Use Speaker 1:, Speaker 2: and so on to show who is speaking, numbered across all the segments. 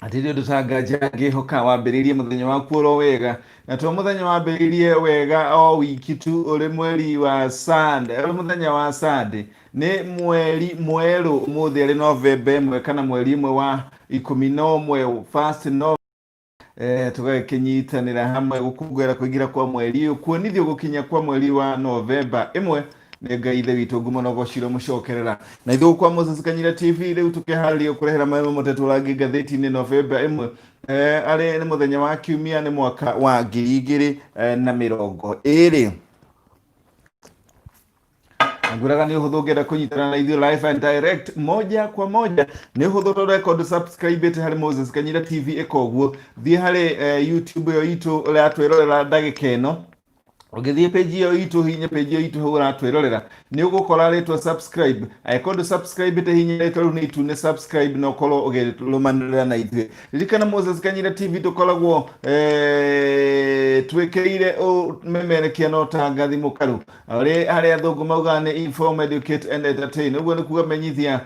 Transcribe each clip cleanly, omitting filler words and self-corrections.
Speaker 1: Atirio dutagaja gihoka wambiririe muthenya wa kuoro wega na to muthenya wambiririe wega o wiki tu uri mweri wa Sunday uri muthenya wa Sunday ni mweri mweru umuthi ari November imwe kana mweri imwe wa 11 first no tugakinyitanira hamwe gukugwera kugira kwa mweri ukuonithio gukinya kwa mweri wa November imwe ngai ithe witu ngumo no gociro mucokerera na ithu kwa Moses Kanyira TV riu tukiharĩria kurehera maemo matetu rangi gatheti-inĩ November imwe ari ni muthenya wa kiumia ni mwaka wa 2020 nguraga ni uhuthu ngenda kunyitana na ithuĩ live and direct moja kwa moja ni uhuthu to record subscribe te hari Moses Kanyira TV ekoguo thie hari YouTube yo itu ria twirorera ndagika ĩno ugithie page yo itu hinya page yo itu hura twirorera ni ugukora retwa subscribe aikondo subscribe te hinya retwa ni itu ne subscribe no kolo ugelumanira na ithuĩ ririkana Moses Kanyira TV tukoragwo twekeire o memerekia no tangathi mukaru ari athungu mauga ni inform, educate and entertain uguo ni kuga menyithia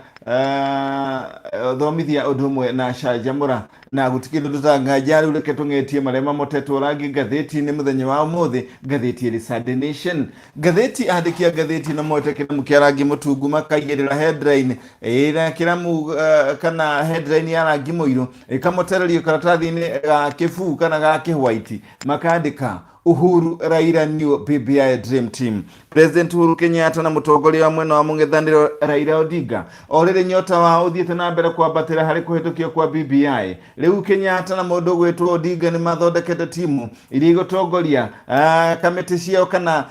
Speaker 1: thomithia undu umwe na canjamũra na gutikindu tutanganja riu reke tung'etie marema motetwo rangi ngatheti-inĩ muthenya wa umuthi ngatheti iri Sunday Nation ngatheti andikia ngatheti na mote kiramu kia rangi mutungu makaigirira headline ira kiramu kana headline ya rangi muiru ikamotererio karatathi-inĩ ga kibu kana ga white makandika Uhuru Raila new BBI Dream Team. President Uhuru Kenyatta na mutongoria wa mwena wa mung'ethanĩro Raila Odinga orire nyota wa uthiĩte na mbere kwambatĩra harĩ kũhĩtũkio kwa BBI. Rĩu Kenyatta na mũndũ gwĩtwo Odinga nĩ mathondekete timu iria igũtongoria kamĩtĩ ciao kana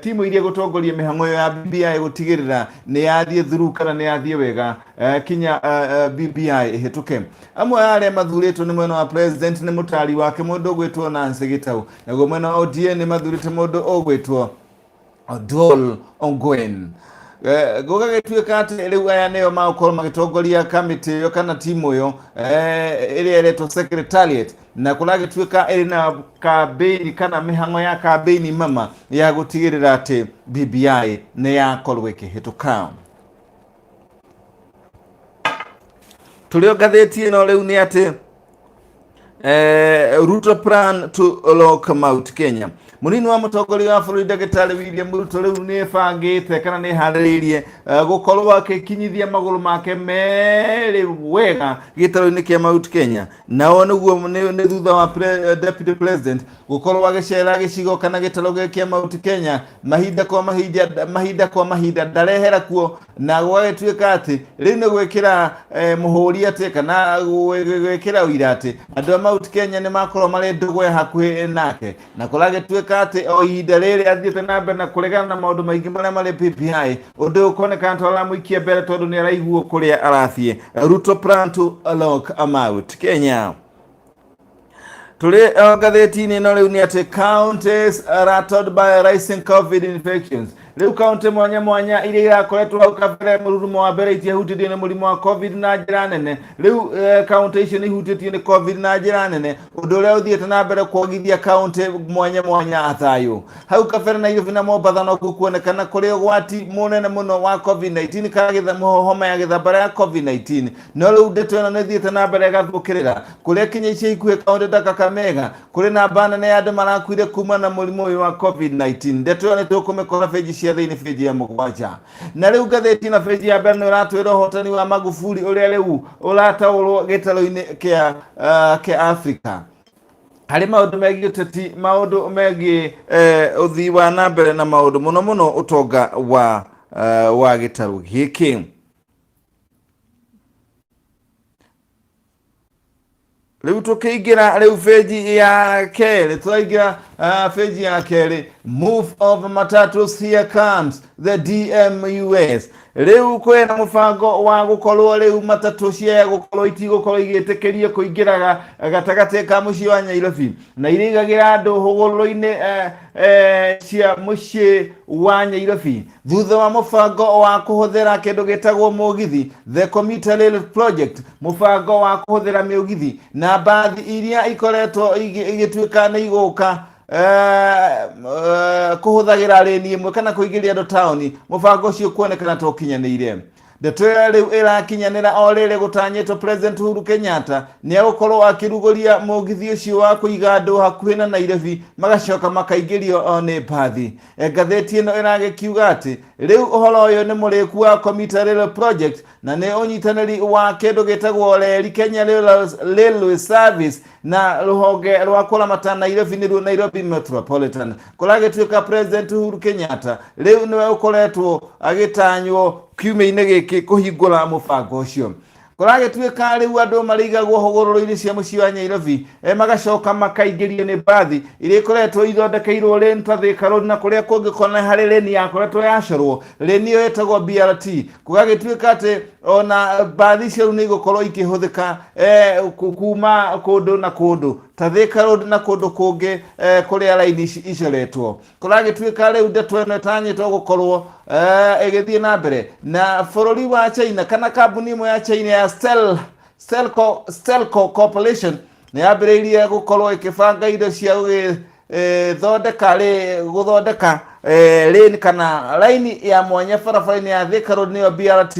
Speaker 1: timu iria igũtongoria mĩhang'o ya BBI gũtigĩrĩra nĩ yathiĩ through kana nĩ yathiĩ wega kinya BBI ĩhĩtũke. Amwe arĩa mathurĩtwo nĩ mwena wa president nĩ mũtari wake mũndũ gwĩtwo Nancy Gitau. Naguo mwena wa ODM nĩ mathurĩte mũndũ ũgwĩtwo Odol Ongwen. Gũgagĩtuĩka atĩ rĩu aya nĩo magũkorwo magĩtongoria kamĩtĩ ĩyo kana timu ĩyo ĩrĩa ĩretwo secretariat na kũragĩtuĩka ĩrĩ na kambĩini kana mĩhang'o ya kambĩini mama ya gũtigĩrĩra atĩ BBI nĩ yakorwo ĩkĩhĩtũka. Tũrĩ ngatheti ĩno rĩu nĩ atĩ Ruto plan to lock Mount Kenya. Munini wa mutongoria wa bũrũri Ndagĩtarĩ William Ruto rĩu nĩ bangĩte kana nĩ harĩrĩirie gũkorwo akĩkinyithia magũrũ make merĩ wega gĩtarũ-inĩ kĩa Mount Kenya. Nao nĩguo nĩ thutha wa deputy president gũkorwo agĩcera gĩcigo kana gĩtarũ kĩa Mount Kenya mahinda kwa mahinda ndarehera kuo na gwagĩtuĩka atĩ rĩu nĩ gwĩkĩra mũhũri atĩ kana gwĩkĩra ũira atĩ andũ a Mount Kenya nĩ makorwo marĩ ndũgwe hakuhĩ nake na kũragĩtuĩka ati o ihinda rĩrĩ athiĩte na mbere na kũregana na maũndũ maingĩ marĩa marĩ BBI ũndũ ũkonekana ta ũramũikia mbere tondũ nĩ araiguo kũrĩa arathiĩ. Ruto plan to lock Mount Kenya. Tũrĩ ngatheti-inĩ ĩno rĩu nĩ atĩ counties rattled by rising COVID infections. Rĩu kaunti mwanya mwanya iria irakoretwo hau kabere mũrurumo wa mbere itiahutĩtio nĩ mũrimũ wa COVID na njĩra nene. Rĩu kaunti icio nĩ ihutĩtio nĩ COVID na njĩra nene ũndũ ũrĩa ũthiĩte na mbere kwongithia kaunti mwanya mwanya thayũ. Hau kabere Nairobi na Mombasa no kuonekana kũrĩ ũgwati mũnene mũno wa COVID-19 kana homa ya gĩthambara ya COVID-19 no rĩu ndeto ĩno nĩ ĩthiĩte na mbere ĩgathũkĩrĩra kũrĩa Kenya icio ikuhĩ kaunti ta Kakamega kũrĩ namba nene ya andũ marakuire kuma na mũrimũ ũyũ wa COVID-19. Ndeto ĩyo nĩ tũkũmĩkora page cia thĩinĩ page ya mũgwanja. Na rĩu ngatheti na page ya mbere nĩ ũratwĩra ũhotani wa Magufuli ũrĩa rĩu ũrataũrwo gĩtarũ-inĩ kĩa Africa harĩ maũndũ megiĩ ũteti, maũndũ megiĩ ũthii wa na mbere na maũndũ mũno mũno ũtonga wa gĩtarũ gĩkĩ. Rĩu tũkĩingĩra rĩu page ya kerĩ tũraingĩra page ya kerĩ move of matatus here comes the DMUS. Rĩu kwĩna mũbango wa gũkorwo rĩu matatũ cia gũkorwo itigũkorwo igĩtĩkĩrio kũingĩra gatagatĩ ka mũciĩ wa Nairobi na irĩgagĩra andũ hũgũrũrũ-inĩ cia mũciĩ wa Nairobi thutha wa mũbango wa kũhũthĩra kĩndũ gĩtagwo mũgithi the commuter rail project, mũbango wa kũhũthĩra mĩũgithi na mbathi iria ikoretwo igĩtuĩka nĩ igũka kuhuthagira reni imwe kana kuigiria ndo taoni mubango ucio kuonekana to kinyanĩire ndeto riu irakinyanira orere gutanyitwo President Uhuru Kenyatta ni agukorwo akiruguria mugithi ucio wa kuiga andu hakuhi na Nairobi magacoka makaigirio ni mbathi. Ngatheti ino iragikiuga ati riu uhoro uyu ni muriku wa Commuter Rail Project na ni unyitaniri wa kindu gitagwo reri Kenya Railway Service na ruhonge rwa kuramata Nairobi ni Nairobi Metropolitan. Kuragituika President Uhuru Kenyatta riu niwe ukoretwo agitanywo kiumia-ini giki kuhingura mubango ucio. Kuragituika riu andu marigagwo hogororo-ini cia mucii wa Nairobi magacoka makaigirio ni mbathi iria ikoretwo ithondekeirwo reni ta Thika Road na kuria kungi kona hari reni yakoretwo yacorwo reni iyo yetagwo BRT. Kugagituika ati ona mbathi icio ni igukorwo ikihuthika kuma kundu na kundu ta Thika Road na kundu kungi kuria raini icoretwo. Kuragituika riu ndeto ino itanyitwo gukorwo igithie na mbere na bururi wa China kana kambuni imwe ya China ya Stelco Corporation ni yambiriirie gukorwo ikibanga indo cia guthondeka lane kana line ya mwanya barabara-ini ya Thika Road niyo BRT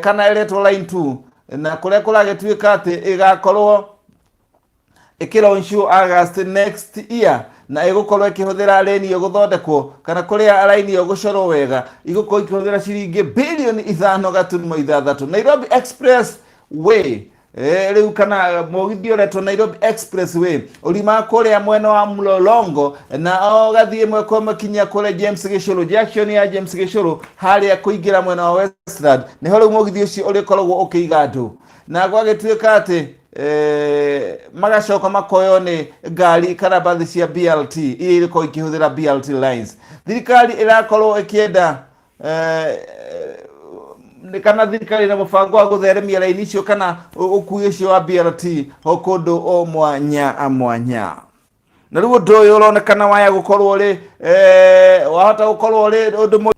Speaker 1: kana iretwo line 2 na kuria kuragituika ati igakorwo ikilaunchwo August next year na igukorwo ikihuthira lane iyo guthondekwo kana kuria line iyo gucorwo wega igukorwo ikihuthira ciringi bilioni 5.6. Nairobi Expressway riu kana mugithi uretwo Nairobi Expressway urima kuria mwena wa Mlolongo na ugathie mweko makinya kuria James Gishuru junction ya James Gishuru haria kuingira mwena wa Westland niho riu mugithi ucio urikoragwo ukiiga andu na gwagituika ati magacoka makoyo ni ngari kana mbathi cia BRT iria iriko ikihuthira BRT lines. Thirikari irakorwo ikienda kana thirikari na mubango wa gutheremia raini icio kana ukui ucio wa BRT kundu o mwanya na riu undu uyu uronekana waya gukorwo ri wahota gukorwo ri undu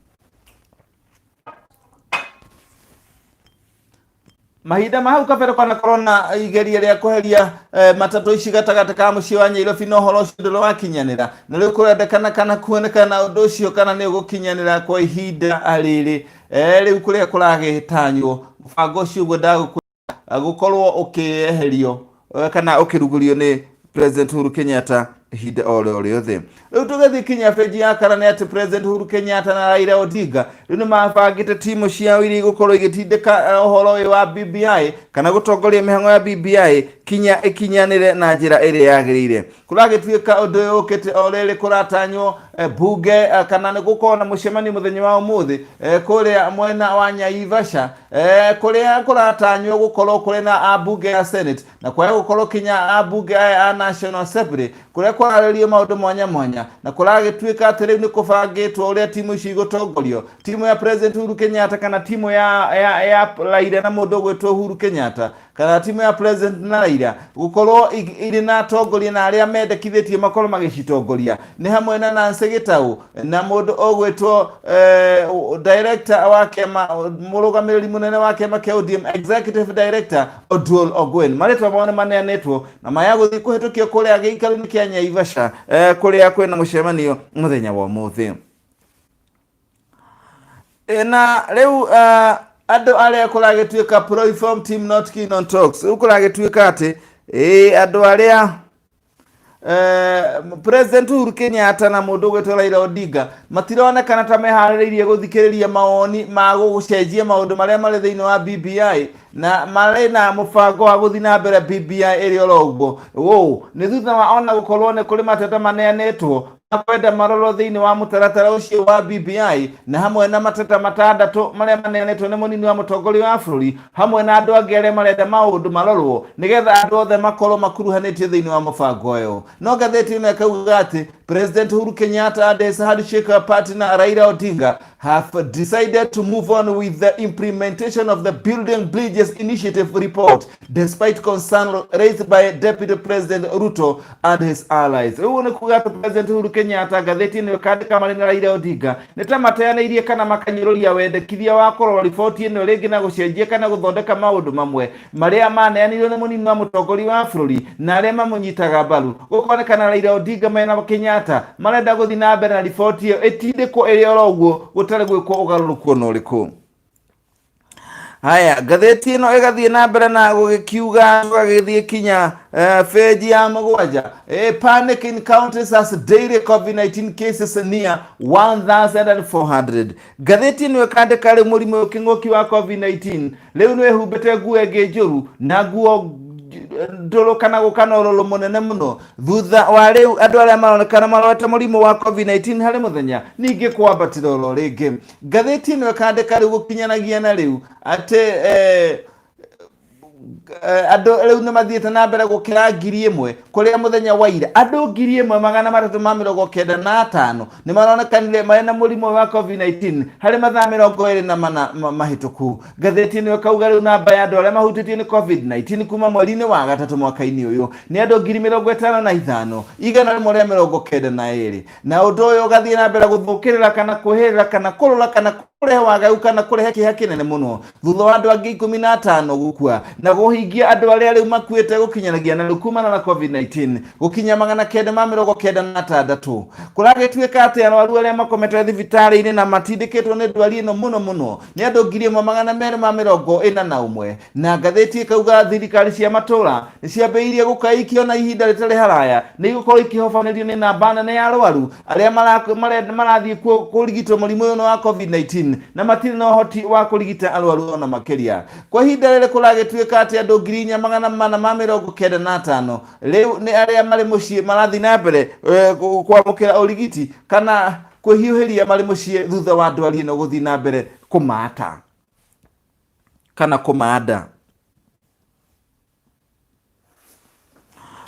Speaker 1: mahinda mahau kabere kana corona igeria ria kuheria matatu ici gatagati ka mucii wa Nairobi no horo ucio ndoro wakinyanira na riu kurendekana kana kuonekana undu ucio kana ni ugukinyanira kwa ihinda ariri riu kuria kuragitanywo mubango ucio gukorwo ukieherio kana ukirugurio ni President Uhuru Kenyatta ihinda oro riothe. Riu tugathi kinya peji ya kana ni ati President Uhuru Kenyatta na Raila Odinga riu ni mabangite timu ciao iri gukorwo igitindika uhoro uyu wa BBI kana gutongoria mihango ya BBI ikinyanire na njira iria yagirire. Kuragituika undu uyu ukite orere kuratanywo bunge kana ni gukorwo na mucemanio muthenya wa umuthi kuria mwena wa Naivasha kuria kuratanywo gukorwo kuri na abunge ya Senate na kwa gukorwo kinya abunge ya National Assembly kuria kwararirio maundu mwanya na kuragituika ati riu ni kubangitwo uria timu ici gutongorio timu ya President Uhuru Kenyatta kana timu ya Raila na mundu gwitwo Uhuru Kenyatta kana timu ya President na Raila gukorwo iri na tongoria na aria mendekithitie makorwo magicitongoria ni hamwe na Nancy Gitau na mundu ogwitwo director wa kema murugamiriri munene wa kema kia ODM executive director Oduol Ogwen maritwa mone maneanetwo na mayaguthi kuhitukio kuria giikaru-ini kia Naivasha kuria kwina mucemanio muthenya wa umuthi na riu andu aria kuragituika pro-reform team not keen on talks kuragituika ati andu aria President Uhuru Kenyatta na mundu gwetwo Raila Odinga matironekana ta mehaririirie guthikiriria mawoni ma gucenjia maundu maria mari thiini wa BBI na mari na mubango wa guthi na mbere BBI iri oroguo ni thutha wa ona gukorwo ni kuri mateta maneanetwo kwenda maroro thiini wa mutaratara ucio wa BBI na hamwe na mateta matandatu maria maneanetwo ni munini wa mutongoria wa bururi hamwe na andu angi aria marenda maundu marorwo nigetha andu othe makorwo makuruhanitie thiini wa mubango uyu no ngatheti ino ikauga ati President Uhuru Kenyatta and his handshake partner Raila Odinga have decided to move on with the implementation of the Building Bridges Initiative report despite concern raised by Deputy President Ruto and his allies. Uone kugata President Uhuru Kenyatta gatheti ni kandika marina Raila Odinga nitamateaneirie kana makanyiroria wendekithia wa korwo riboti ino ringi na gucenjia kana guthondeka maundu mamwe maria maneanirwo ni munini wa mutongoria wa bururi na aria mamunyitaga mbaru gukonekana Raila Odinga mena Kenyatta marenda guthi na mbere na riboti iyo itindikwo iri oroguo gutari gwikwo ugaruruku no riku Haya, gatheti ino igathie na mbere na gugikiuga gagithie kinya feji ya magwaja. Panic in counties as daily COVID-19 cases near 1,400. Gatheti ino ikandika ri murimu kingoki wa COVID-19 riu ni humbite nguo ingi njuru na nguo ndoro kana gukana uroro munene muno thutha wa riu andu aria maronekana marwate murimu wa COVID-19 hari muthenya ningi kwambatira oro ringi. Gatheti ino ikandika riu gukinyanagia na riu ati andu riu ni mathiete na mbere gukira 1,000 kuria muthenya wa ira andu 1,395 ni maronekanire marina murimu wa COVID-19 hari mathaa 24 mahituku. Gatheti ni kauga riu namba ya andu aria mahutitie ni COVID-19 kuma mweri-ini wa gatatu mwaka-ini uyu ni andu 55,000 igana rimwe ria 92 na undu uyu ugathie na mbere guthukirira kana kuhirira kana kurura kana kurehe wagau kana kurehe kiha kinene muno thutha wa andu angi 15 gukua na guhingia andu aria riu makuite gukinyanagia na kumana na COVID-19 gukinya 996 kuragituika ati arwaru aria makomete thibitari-ini na matindikitwo ni ndwari ino muno ni andu 241 na gatheti ikauga thirikari cia matura ni ciambĩrĩirie gukaikio na ihinda ritari haraya ni igukorwo ikihofanirio ni namba nene ya arwaru aria marathie kurigitwo murimu uyu wa COVID-19 na matiri na uhoti wa kurigita arwaru ona makiria. Kwa ihinda riri kuragituika ati andu 495 riu ni aria mari mucii marathi na mbere kwamukira urigiti kana kuhiuhiria mari mucii thutha wa ndwari ino guthi na mbere kumata kana kumada.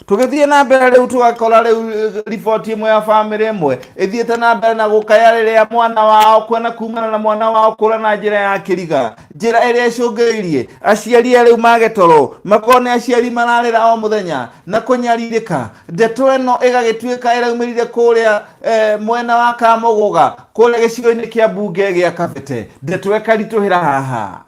Speaker 1: Tugithie na mbere riu tugakora riu riboti imwe ya family imwe ithiete na mbere na gukaya riria mwana wao kwena kumana na mwana wao kura na njira ya kiriga njira iria icungiririe aciari riu magetoro makone aciari mararira o muthenya na kunyaririka. Ndeto ino igagituika iraumirire kuria mwena wa Kamuguga kuria gicigo-ini kia mbunge gia Kabete. Ndeto ikarituhira haha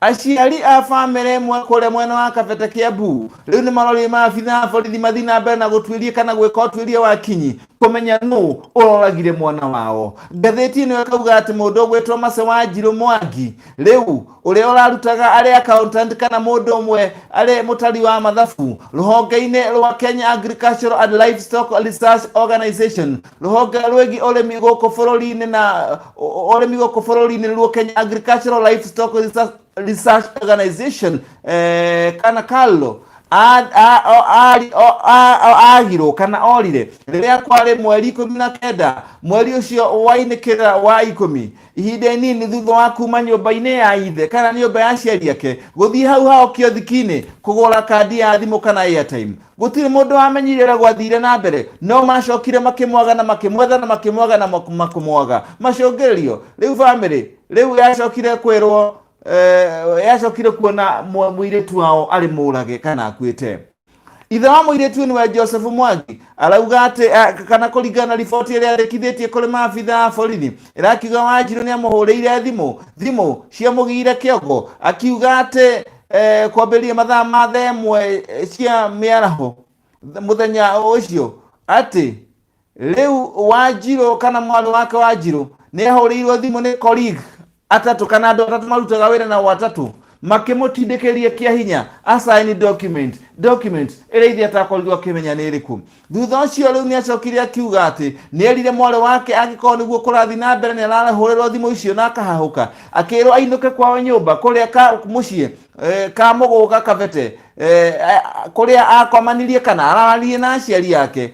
Speaker 1: aciari a family imwe kuria mwena wa Kabete Kiambu riu ni marori maabitha borithi mathi na mbere na gutwirie kana gwika utwirie wa kinyi kumenya no uroragire mwana wao. Gatheti ino ikauga ati mundu gwetwo Mase wa Njiru Mwangi riu uria urarutaga ari accountant kana mundu umwe ari mutari wa mathabu ruhonge-ini rwa Kenya Agricultural and Livestock Research Organization ruhonge rwegi urimi guku bururi-ini na urimi guku bururi-ini rwa Kenya Agricultural Livestock Research Organization kana kalo agiro kana orire riria kwari mweri 19 mweri ucio wainikira wa 10 ihinda nini thutha wa kuma nyumba-ini ya ithe kana nyumba ya aciari ake guthii hau kiothiki-ini kugura kandi ya thimu kana airtime. Gutiri mundu wamenyire gwathire na mbere no macokire makimwaga na makimwetha na makimwaga na makumwaga macungiririo riu family riu yacokire kwirwo yacokire kuona Muiritu wao ari murage kana akuite. Ithe wa Muiritu ni wa Joseph Mwangi arauga ati kana kuringana riboti iria rekithitie kuri maabitha borithi irakiuga Wanjiru ni amuhuriire thimu cia mugire kiongo akiuga ati kwambiria mathaa ma themwe cia miaraho muthenya ucio ati riu Wanjiru kana mwari wake Wanjiru ni ahuriirwo thimu ni colleague atatu kana andu atatu marutaga wira na watatu makimutindikiria kia hinya assign document iria ithe atakorirwo akimenya ni iriku. Thutha ucio riu ni acokire akiuga ati ni erire mwari wake angikorwo niguo kurathi na mbere ni arahurirwo thimu icio na akahahuka akirwo ainuke kwao nyumba kuria mucii Kamuguga Kabete kuria akomanirie kana araririe na aciari yake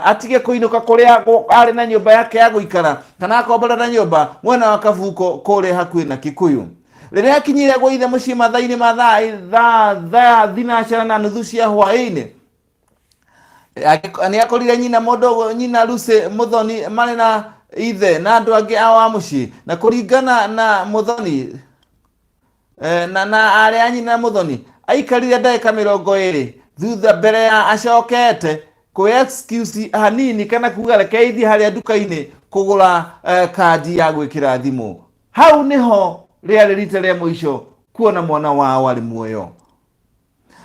Speaker 1: atige kuinuka kuria ari na nyumba yake ya guikara kana akombora na nyumba mwena wa Kabuko kuria hakuhi na Kikuyu. Riria akinyire gwa ithe mucii mathaa-ini ma thaa thinacara na nuthu cia hwaini ni akorire nyina mundu nyina Lucy Muthoni mari na ithe na andu angi a mucii na kuringana na Muthoni na aria nyina Muthoni aikarire ndagika 20 thutha mbere ya acokete ku excuse hanini kana kuga reke ithi haria nduka-ini kugura kandi ya gwikira thimu. Hau niho riari rita ria muico kuona mwana wao ari muoyo.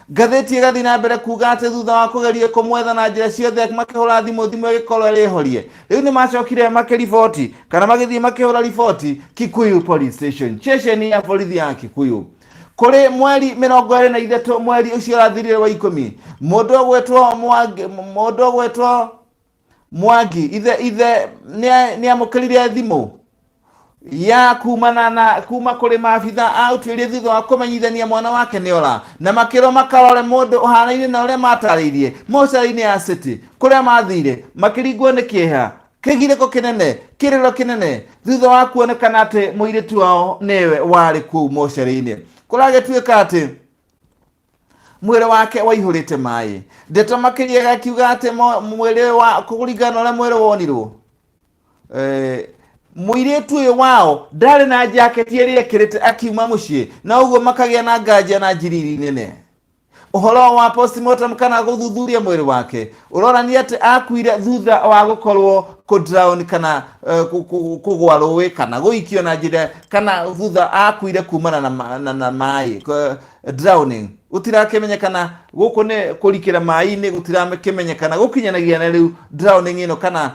Speaker 1: Gatheti igathi na mbere kuga ati thutha wa kugeria kumwetha na njira ciothe makihura thimu igikorwo irihorie riu ni macokire makiriboti kana magithii makihura riboti Kikuyu police station ya borithi ya Kikuyu. kuri mweri 23 mweri ucio rathirire wa 10 mundu gwetwo Mwangi ithe ni amukirire thimu ya kuma kuri maabitha autwirie thutha wa kumenyithania mwana wake niora na makiro makarore mundu uhanaine na uria matariirie mocara-ini ya city kuria mathire makiringwo ni kieha kigiriko kinene kiriro kinene thutha wa kuonekana ati muiritu wao niwe wari kuu mocara-ini kuragituika ati mwire wake waihurite mai ndeto makiria gakiuga ati mwire wa kuringana uria mwire wonirwo muiritu uyu wao ndari na jacket iria ekirite akiuma mucii na uguo makagia na nganja na njiriri nene uhoro wa postmortem kana guthuthuria mwiri wake urorania ati akuire thutha wa gukorwo ku drown kana kugwa ruwi kana guikio na njira kana thutha akuire kumana na mai drowning utirakimenyekana guku ni kurikira mai-ini gutirakimenyekana gukinyanagia na riu drowning ino kana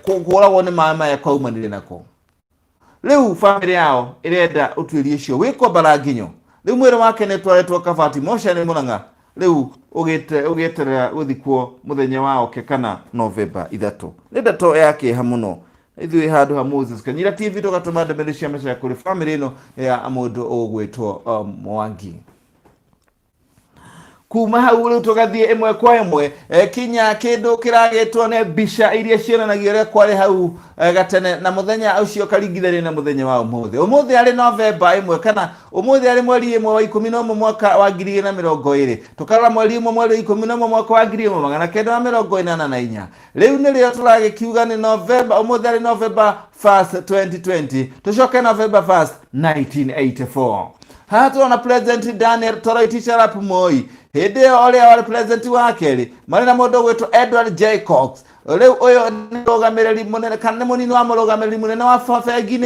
Speaker 1: kuguragwo ni mai maya kwaumanire nako riu family yao irenda utwirie cio wiko baranginyo riu mwiri wake ni twaretwo kabati moca ni Murang'a riu ugeterera guthikwo muthenya wao ke kana Novemba 3 ni ndeto yake hamuno ithui handu ha Moses Kanyira TV tugatuma ndemere cia meca kuri family ino ya mundu ugwitwo Mwangi kuma hau riu tugathie imwe kwa imwe kinya kindu kiragetwo ne bisha iria cionanagia uria kwari hau gatene na muthenya ucio karingithania na muthenya wa umuthi ari Novemba 1 kana umuthi ari mweri 1 wa 11 mwaka wa 2020 tukarora mweri 1 mweri 11 mwaka wa 1984 riu ni rio turagikiuga ni Novemba umuthi ari November 1st 2020 tucoke November 1st 1984 hatona President Daniel Toroitich arap Moi hindi oria wari president wa keri mari na mundu gwetwo Edward J. Cox riu uyu ni murugamiriri munene kana ni munini wa murugamiriri munene wa bengi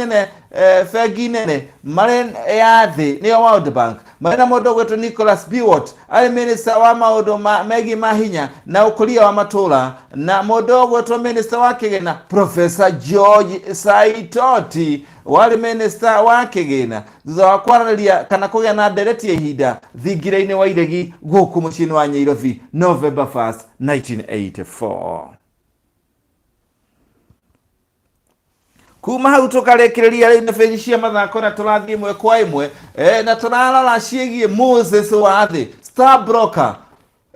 Speaker 1: nene mari ya thi ni World Bank mari na mundu gwetwo Nicholas Biwott ari minister wa maundu megi mahinya na ukuria wa matura na mundu gwetwo minister wa kigina Professor George Saitoti wari minister wa kigina thutha wa kwaraniria kana kugia na ndereti ya ihinda thingira-ini wa iregi guku mucii wa Nyairobi November 1st 1984 kuma hau tukarekereria riu na feji cia mathako na turathie imwe kwa imwe na turarora ciegie Moses Wathi star broker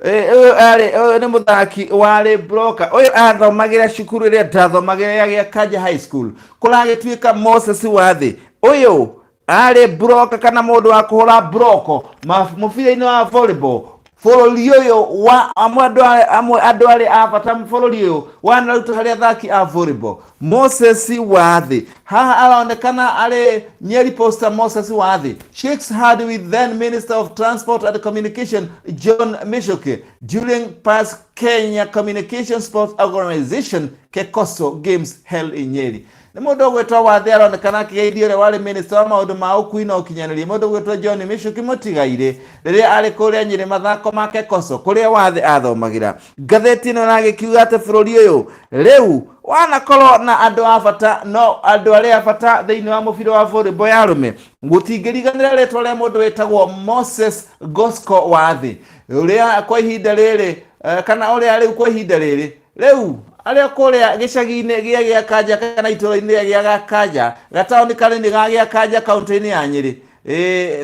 Speaker 1: uyu ni muthaki wari broker uyu athomagira cukuru iria ndathomagira ya Gucakaya High School kuragituika Moses Wathi uyu ari broker kana mundu wa kuhura broko mubira-ini wa volleyball bururi uyu wa amwe andu ari abata bururi uyu wanaruta hari athaki a volleyball Moses Wathi haha aronekana ari Nyeri poster Moses Wathi shakes hand with then Minister of Transport and Communication John Mishoke during past Kenya Communication Sports Organization Kekoso Games held in Nyeri. Ni mundu gwetwa Wathi aronekana akigeithia uria wari minister wa maundu ma ukui na ukinyaniria mundu gwetwa John Mishoke Motigaire riria ari kuria Nyeri mathako ma Kekoso kuria Wathi athomagira ngatheti ino nagikiuga ati bururi uyu riu wanakorwo na andu a bata no andu aria bata thiini wa mubira wa volleyball ya arume gutingiriganira ritwa ria mundu witagwo Moses Gosco Wathi uria kwa ihinda riri kana uria riu kwa ihinda riri riu aria kuria gicagi-ini gia Gucakaya kana itura-ini gia Gucakaya gataoni kanini ga Gucakaya kaunti-ini ya Nyeri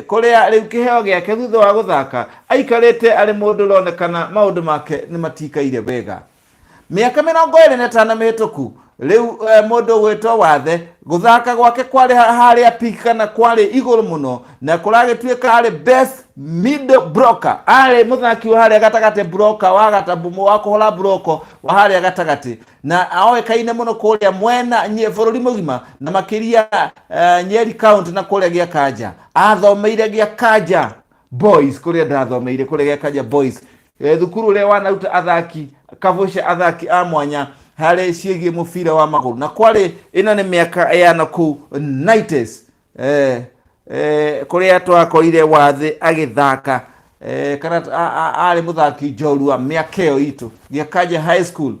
Speaker 1: kuria riu kiheo giake thutha wa guthaka aikarite ari mundu ronekana maundu make ni matikaire wega miaka 25 mihituku riu mundu gwetwo Wathi guthaka gwake kwari haria peak kana kwari iguru muno na kuragituika ari best middle broker ari muthaki wa haria gatagati broker wa gatambu wa kuhura broko wa haria gatagati na aoekaine muno kuria mwena bururi mugima na makiria Nyeri county na kuria Gucakaya athomeire Gucakaya boys kuria ndathomeire kuria Gucakaya boys thukuru uria wanaruta athaki kavusha athaki a mwanya hare ciĩgie mubira wa maguru na kwari ino ni miaka ya naku 90s kuria twakorire Wathi agithaka kana ari muthaki njorua miaka iyo itu Gucakaya High School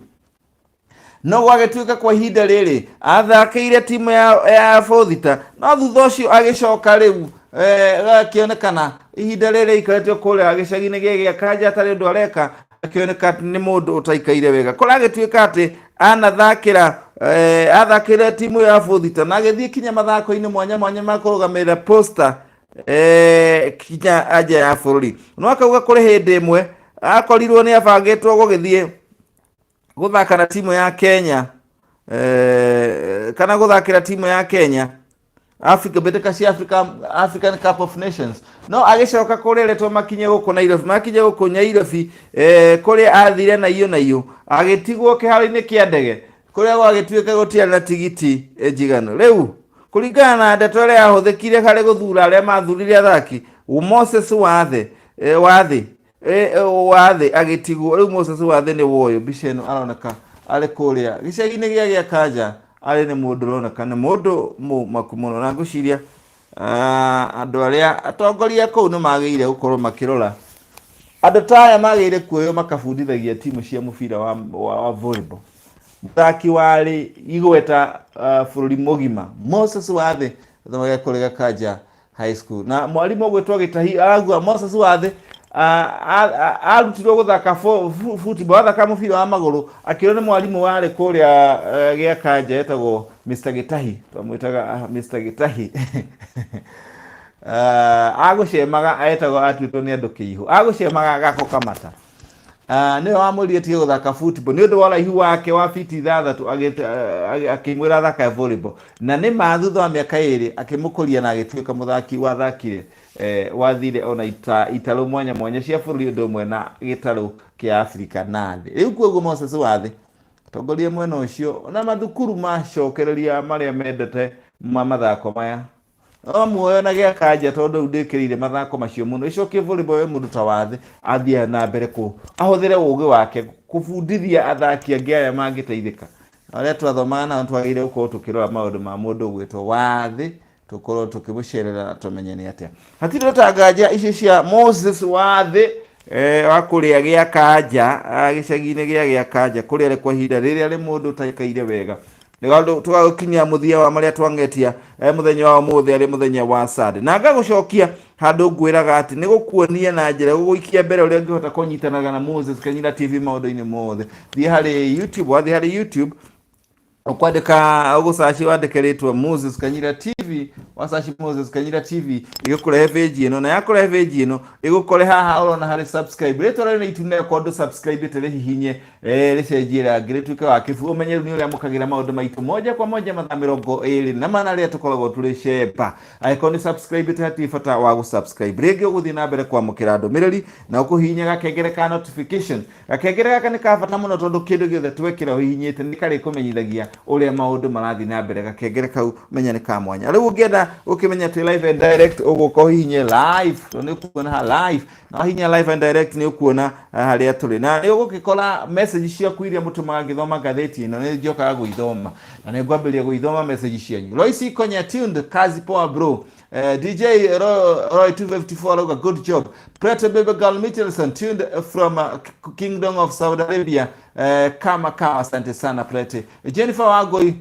Speaker 1: no gwagituika kwa ihinda riri athakiire timu ya Fothita no thutha ucio agicoka riu gakionekana ihinda rĩrĩ ikaretio kũrĩa gĩcagi-inĩ gĩa Kanja atarĩ ũndũ areka, akioneka nĩ mũndũ ũtaikaire wega. Kũragĩtuĩka atĩ athakĩra timu ya Bũthita na agĩthiĩ kinya mathako-inĩ mwanya mwanya ma kũrũgamĩrĩra posta kinya anja ya bũrũri. No akauga kũrĩ hĩndĩ ĩmwe akorirwo nĩ abangĩtwo gũgĩthiĩ gũthaka na timu ya Kenya, kana gũthakĩra timu ya Kenya mbĩtĩka cia African Cup of Nations, no agĩcoka kũrĩa retwo makinye gũkũ Nairobi, kũrĩa athire na iyo agĩtigwo kĩharo-inĩ kĩa ndege kũrĩa gwagĩtuĩka gũtiarĩ na tigiti njiganu. Rĩu kũringana na ndeto ĩrĩa yahũthĩkire harĩ gũthura arĩa mathurire athaki, Moses Wathi agĩtigwo. Rĩu Moses Wathi nĩ woyo, mbica ĩno aroneka arĩ kũrĩa gĩcagi-inĩ gĩa Kanja, arĩ nĩ mũndũ ũroneka nĩ mũndũ mũmaku mũno, na ngũciria andũ arĩa atongoria kũu nĩ magĩrĩire gũkorwo makĩrora andũ ta aya magĩrĩire kuoyo makabundithagia timu cia mũbira wa volleyball. Mũthaki warĩ igweta bũrũri mũgima, Moses Wathi gĩthomo gĩa kũrĩa Kanja High School, na mwarimũ ũgwĩtwo Gĩtahi aragua Moses Wathi arutirwo gũthaka football, athaka mũbira wa magũrũ, akĩrwo nĩ mwarimũ warĩ kũrĩa gĩa Kanja etagwo Mr. Gĩtahi, twamwĩtaga Mr. Gĩtahi. Agũcemaga etagwo atuĩtwo nĩ andũ kĩihũ, agũcemaga agako kamata. Nĩwe wamwĩrire tige gũthaka football nĩ ũndũ wa ũraihu wake wa biti 6, akĩmwĩra athaka volleyball, na nĩ ma thutha wa mĩaka 2 akĩmũkũria na agĩtuĩka mũthaki wathakire wathire ona itarũ mwanya mwanya cia bũrũri ũndũ ũmwe na gĩtarũ kĩa Afrika na thĩ. Rĩu kuoguo Moses Wathi tongoria mwena ũcio na mathukuru macokereria marĩa mendete mathako maya muoyo na gĩa Kanja, tondũ ndĩkĩrĩire mathako macio mũno. Icokie volleyball mũndũ ta Wathi athiĩ na mbere ahũthĩre ũgĩ wake kũbundithia athaki angĩ aya mangĩteithĩka. Arĩa twathomaga nao twagĩrĩire gũkorwo tũkĩrora maũndũ ma mũndũ ũgwĩtwo Wathi, tukorwo tukĩmũcerera tumenye nĩ atĩa. Hatirĩ ũtanganja icio cia Moses Wathi wa kũrĩa gĩa Kanja, gĩcagi-inĩ gĩa Kanja kũrĩa kwa ihinda rĩrĩa arĩ mũndũ ũtaikaire wega. Nĩgandũ tũgagũkinyia mũthia wa marĩa twangetia mũthenya wa ũmũthĩ arĩ mũthenya wa Sunday, na ngagũcokia handũ ngwĩraga atĩ nĩgũkuonia na njĩra gũgũikia mbere ũrĩa ũngĩhota kũnyitanaga na Moses Kanyira TV maũndũ-inĩ mothe. Thiĩ harĩ YouTube, wathiĩ harĩ YouTube ukwandika ugusachi wandike ritwa Moses Kanyira TV, wasachi Moses Kanyira TV igukore page ino, na yakore page ino igukore haha urona hari subscribe ritwa rene itune kodo subscribe tere hihinye ricenjira ngirituke wa kifu umenyeru ni uria mukagira maundu maitu moja kwa moja mathaa 20 na mana ria tukoragwo turi shepa icon subscribe tere hatifata wa gusubscribe rege uguthi na mbere kwa mukira ndumiriri na ukuhihinya gakengere ka notification gakengere gaka ni kabata muno tondu kindu giothe twekira uhihinyite ni kari kumenyithagia uria maundu marathi na mbere gakengere kau menya ni ka mwanya. Riu ungienda ukimenya ti live and direct uguko hihinye live to ni kuona live na hihinya live and direct ni ukuona haria tuli na ni ugukikora message ciaku iria mutumaga ngithoma gatheti ino ni njokaga guithoma na ni ngwambiria guithoma message cianyu. Loisi konya tuned kazi poa bro. DJ Roy 254 good job. Prete baby girl Michelson tuned from Kingdom of Saudi Arabia. Kama asante sana Prete. Jennifer Wagoi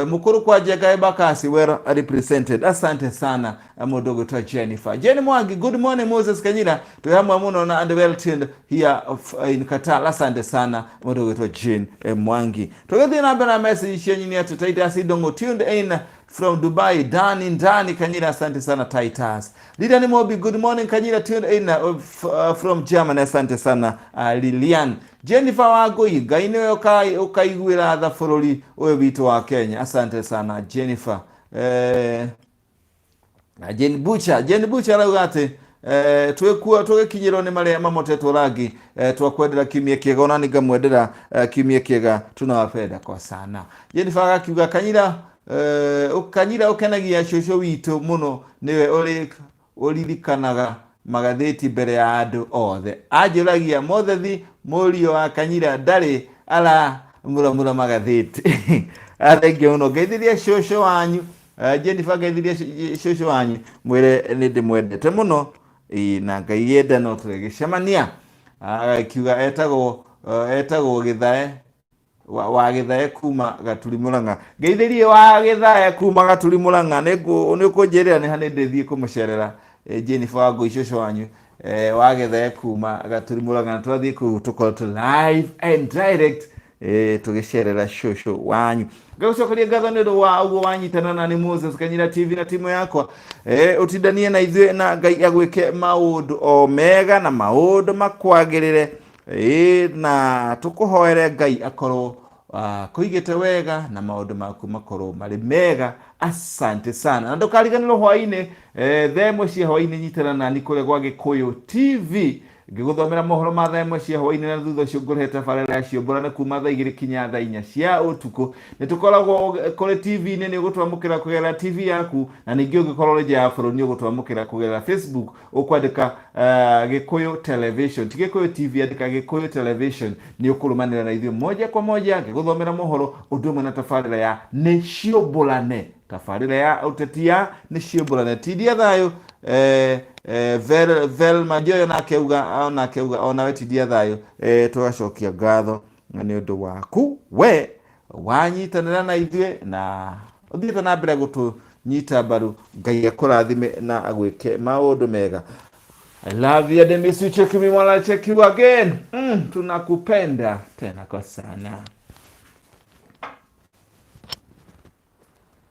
Speaker 1: mukuru kwa Jegai Bakasi were represented. Asante sana modogo to Jennifer. Jenny Mwangi, good morning Moses Kanyira. Tuyamu muno na and well tuned here in Qatar. Asante sana modogo to Jen Mwangi. Tugethi na bana message yenyu ni atutaita sidongo tuned in from Dubai. Dani Kanyira, asante sana Titus. Lilian Mobi, good morning Kanyira, tuned in from Germany. Asante sana Lilian. Jennifer Wagoi, gaine ukaiguira tha bururi uyu witu wa Kenya. Asante sana Jennifer. Jenny Butcher raugate twekua tugikinyirwo ni maria mamotetwo rangi twakwendera kiumia kiega ona ni ngamwendera kiumia kiega tunawapenda kwa sana. Jennifer agakiuga Kanyira ukenagia shosho witu muno niwe uririkanaga magatheti mbere ya andu othe ajuragia mothethi murio wa Kanyira ndari ala muramura magatheti athengio muno ngeithiria shosho wanyu Jennifer ngeithiria shosho wanyu mwire ni ndimwendete muno na Ngai yenda no turegicemania akiuga etagwo Githae wa githae kuma Gaturi Murang'a ngeithĩrie wa githae kuma Gaturi Murang'a nĩ kũnjĩrĩra nĩ hanĩ ndĩthiĩ kũmũcerera Jennifer wa Ngũicũcũ wanyu wa githae kuma Gaturi Murang'a twathiĩ kũu tũkorwo live and direct tũgĩcerera cũcũ wanyu. Ngagucokeria ngatho nĩ ũndũ wa ũguo wanyitana na nĩ Moses Kanyira TV na timu yakwa ũtindanie na ithuĩ na Ngai agwĩke maũndũ o mega na maũndũ makwagĩrĩre na tũkũhoere Ngai akorwo kũigĩte wega na maũndũ maku makorwo marĩ mega. Asante sana na ndũkariganĩrwo hwainĩ thaa ĩmwe cia hwainĩ nyitana nani kũrĩa gwa Gĩkũyũ TV ngĩgũthomera mohoro ma thaa ĩmwe cia hwainĩ na thutha ũcio ngũrehe tabarĩra ya ciũmbũrane kuma thaa 2 kinya thaa 4 cia ũtukũ. Nĩtũkoragwo kũrĩ TV-inĩ nĩ ũgũtwamũkĩra kũgerera TV yaku na ningĩ ũngĩkorwo nja ya bũrũri nĩ ũgũtwamũkĩra kũgerera Facebook ũkwandĩka Gĩkũyũ Television, ti Gĩkũyũ TV, andĩka Gĩkũyũ Television nĩ ũkũrũmanĩra na ithuĩ moja kwa moja ngĩgũthomera mohoro ũndũ ũmwe na tabarĩra ya nĩ ciũmbũrane, tabarĩra ya ũteti ya nĩ ciũmbũrane. Tindia thayũ Vel Majoyo na keuga ona we tindia thayũ tũgacokia ngatho nĩ ũndũ waku we wanyitanĩra na ithuĩ na ũthiĩte na mbere gũtũnyita mbaru. Ngai akũrathime na agwĩke maũndũ mega. I love you and I miss you. Check me while I check you again. Tunakupenda tena kwa sana.